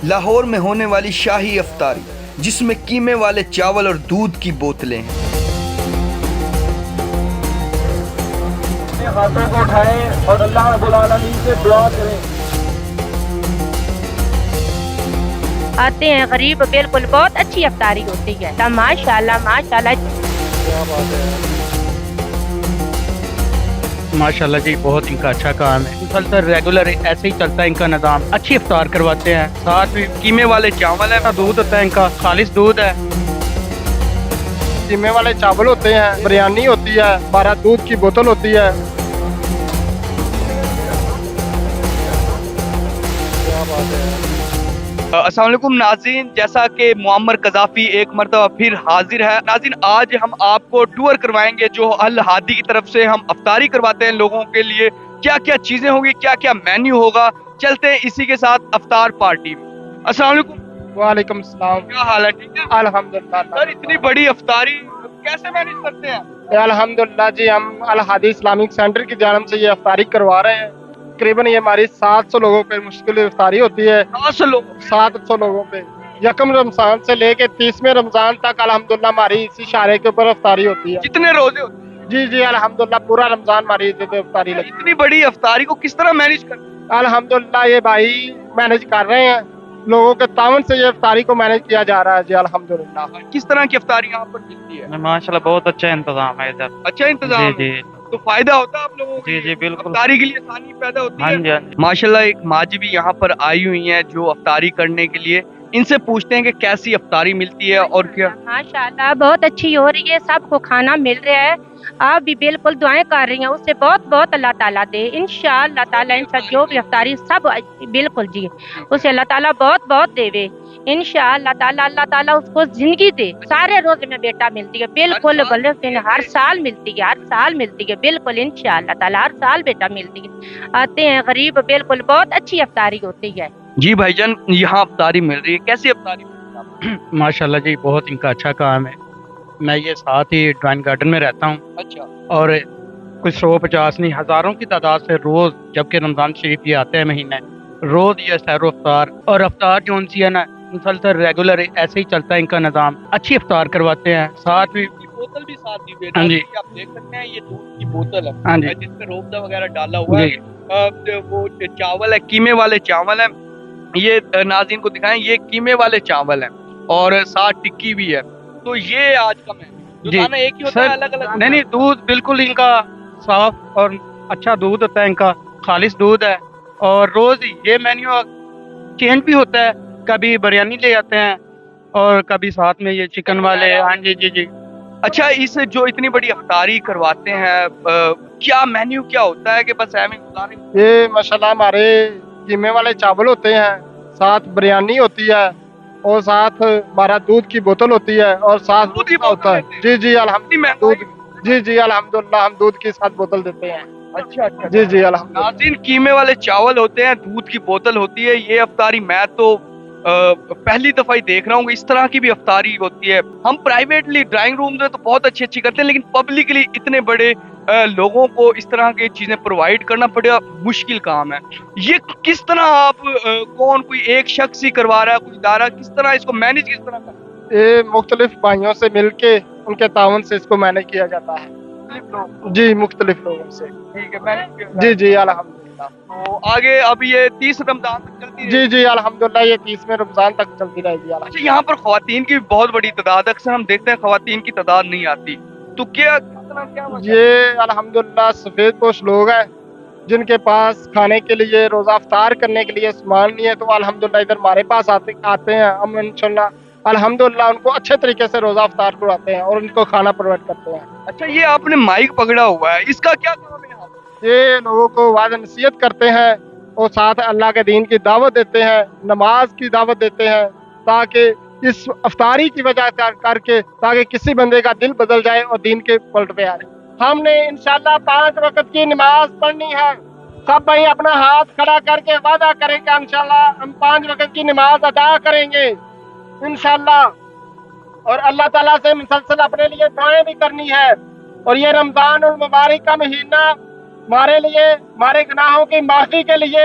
لاہور میں ہونے والی شاہی افطاری جس میں قیمے والے چاول اور دودھ کی بوتلیں ہیں۔ ہاتھوں کو اٹھائیں اور اللہ رب العالمین سے دعا کریں۔ آتے ہیں غریب، بالکل بہت اچھی افطاری ہوتی ہے، ماشاءاللہ ماشاءاللہ۔ کیا بات ہے، ماشاءاللہ جی، بہت ان کا اچھا کام ہے، مسلسل ریگولر ایسے ہی چلتا ہے ان کا نظام، اچھی افطار کرواتے ہیں، ساتھ میں قیمے والے چاول ہے، دودھ ہوتا ہے ان کا خالص دودھ ہے، قیمے والے چاول ہوتے ہیں، بریانی ہوتی ہے، 12 دودھ کی بوتل ہوتی ہے۔ کیا بات ہے۔ السلام علیکم ناظرین، جیسا کہ معمر قذافی ایک مرتبہ پھر حاضر ہے۔ ناظرین، آج ہم آپ کو ٹور کروائیں گے جو الہادی کی طرف سے ہم افطاری کرواتے ہیں لوگوں کے لیے، کیا کیا چیزیں ہوں گی، کیا کیا مینیو ہوگا، چلتے ہیں اسی کے ساتھ افطار پارٹی میں۔ السلام علیکم۔ وعلیکم السلام۔ کیا حال ہے؟ ٹھیک ہے الحمدللہ سر، اتنی بڑی افطاری کیسے مینیج کرتے ہیں؟ الحمدللہ جی، ہم الہادی اسلامک سینٹر کی جانب سے یہ افطاری کروا رہے ہیں۔ تقریباً یہ ہماری 700 لوگوں پہ مشکل افطاری ہوتی ہے، 700 لوگوں پہ، یکم رمضان سے لے کے 30ویں رمضان تک الحمدللہ ہماری اسی اشارے کے اوپر افطاری ہوتی ہے۔ کتنے روزے ہوتے ہیں؟ جی جی الحمدللہ پورا رمضان ہماری افطاری لگتی اتنی بڑی افطاری کو کس طرح مینیج کرتے ہیں؟ ہے۔ الحمدللہ یہ بھائی مینج کر رہے ہیں، لوگوں کے تعاون سے یہ افطاری کو مینج کیا جا رہا ہے جی الحمدللہ۔ کس طرح کی افطاری یہاں پر ملتی ہے؟ ماشاءاللہ بہت اچھا انتظام ہے ادھر۔ اچھا انتظام جی ہے؟ تو فائدہ ہوتا ہے آپ لوگوں کو؟ جی جی بالکل۔ افطاری کے لیے آسانی پیدا ہوتی ہے؟ ہاں جی ہاں جی۔ ماشاءاللہ ایک ماں جی بھی یہاں پر آئی ہوئی ہیں جو افطاری کرنے کے لیے، ان سے پوچھتے ہیں کہ کیسی افطاری ملتی ہے اور کیا۔ ماشاءاللہ بہت اچھی ہو رہی ہے، سب کو کھانا مل رہا ہے، آپ بھی بالکل دعائیں کر رہی ہیں، اس سے بہت بہت اللہ تعالیٰ دے انشاءاللہ تعالیٰ، ان سے جو بھی افطاری سب بالکل جی اسے اللہ تعالیٰ بہت بہت دے وے انشاءاللہ تعالیٰ، اللہ تعالیٰ اس کو زندگی دے، سارے روزے میں بیٹا ملتی ہے بالکل، ہر سال ملتی ہے، ہر سال ملتی ہے بالکل انشاءاللہ تعالیٰ، ہر سال بیٹا ملتی ہے۔ آتے ہیں غریب، بالکل بہت اچھی افطاری ہوتی ہے۔ جی بھائی جان، یہاں افطاری مل رہی ہے، کیسی افطاری مل رہی ہے؟ ماشاءاللہ جی، بہت ان کا اچھا کام ہے، میں یہ ساتھ ہی ڈرائنگ گارڈن میں رہتا ہوں، اچھا اور کچھ 150 نہیں ہزاروں کی تعداد سے روز، جبکہ رمضان شریف یہ آتے ہیں مہینے، روز یہ سیر و افطار، اور افطار جو ان سی ہے نا مسلسل ریگولر ایسے ہی چلتا ہے ان کا نظام، اچھی افطار کرواتے ہیں، ساتھ بھی بوتل بھی ساتھ دی ہوئی ہے۔ ہاں جی۔ آپ دیکھ سکتے ہیں یہ دودھ کی بوتل ہاں ہے جی جس پہ روبزہ وغیرہ ڈالا ہوا جی ہے، وہ چاول ہے، قیمے والے چاول ہیں، یہ ناظرین کو دکھائیں، یہ قیمے والے چاول ہیں اور ساتھ ٹکی بھی ہے، تو یہ آج کا میں جی ایک ہی ہوتا ہے، سر، الگ الگ؟ نہیں دودھ بالکل ان کا صاف اور اچھا دودھ ہوتا ہے، ان کا خالص دودھ ہے، اور روز یہ مینیو چینج بھی ہوتا ہے، کبھی بریانی لے آتے ہیں اور کبھی ساتھ میں یہ چکن والے۔ ہاں جی جی جی۔ اچھا، اس جو اتنی بڑی افطاری کرواتے ہیں، کیا مینیو کیا ہوتا ہے کہ بس ایویں گزاریں؟ یہ ماشاءاللہ ہمارے قیمے والے چاول ہوتے ہیں، ساتھ بریانی ہوتی ہے، اور ساتھ 12 دودھ کی بوتل ہوتی ہے، اور ساتھ دودھ کی ہوتا بوتل ہے۔ دیتے ہیں؟ جی جی الحمدللہ مہنگائی؟ دودھ، جی جی الحمدللہ ہم دودھ کے ساتھ بوتل دیتے ہیں۔ اچھا اچھا جی جی الحمدللہ۔ ناظرین، قیمے والے چاول ہوتے ہیں، دودھ کی بوتل ہوتی ہے، یہ افطاری میں تو پہلی دفعہ ہی دیکھ رہا ہوں کہ اس طرح کی بھی افطاری ہوتی ہے۔ ہم پرائیویٹلی ڈرائنگ روم میں تو بہت اچھی کرتے ہیں، لیکن پبلکلی اتنے بڑے لوگوں کو اس طرح کی چیزیں پرووائڈ کرنا بڑا مشکل کام ہے۔ یہ کس طرح آپ کون کوئی ایک شخص ہی کروا رہا ہے، کوئی ادارہ، کس طرح اس کو مینیج کس طرح کرتا یہ مختلف بھائیوں سے مل کے ان کے تعاون سے اس کو مینج کیا جاتا ہے۔ ہے؟ جی مختلف لوگوں سے۔ ٹھیک ہے، manage جی جی الحمدللہ۔ تو آگے اب یہ 30 رمضان تک چلتی جی جی الحمدللہ یہ 30ویں رمضان تک چلتی رہے گی الحمدللہ۔ اچھا، یہاں پر خواتین کی بہت بڑی تعداد، اکثر ہم دیکھتے ہیں خواتین کی تعداد نہیں آتی، تو کیا وجہ ہے؟ یہ الحمدللہ سفید پوش لوگ ہیں جن کے پاس کھانے کے لیے روزہ افطار کرنے کے لیے سامان نہیں ہے، تو الحمدللہ ادھر ہمارے پاس آتے ہیں، ہم انشاءاللہ الحمدللہ ان کو اچھے طریقے سے روزہ افطار کراتے ہیں اور ان کو کھانا پرووائڈ کرتے ہیں۔ اچھا، یہ آپ نے مائک پکڑا ہوا ہے، اس کا کیا کام ہے یہاں پر؟ یہ لوگوں کو واضح نصیحت کرتے ہیں اور ساتھ اللہ کے دین کی دعوت دیتے ہیں، نماز کی دعوت دیتے ہیں، تاکہ اس افطاری کی وجہ کر کے تاکہ کسی بندے کا دل بدل جائے اور دین کے پلٹ پہ آئے۔ ہم نے انشاءاللہ 5 وقت کی نماز پڑھنی ہے، سب بھائی اپنا ہاتھ کھڑا کر کے وعدہ کریں کہ انشاءاللہ ہم 5 وقت کی نماز ادا کریں گے انشاءاللہ، اور اللہ تعالیٰ سے مسلسل اپنے لیے دعائیں بھی کرنی ہے، اور یہ رمضان المبارک کا مہینہ ہمارے لیے ہمارے گناہوں کی معافی کے لیے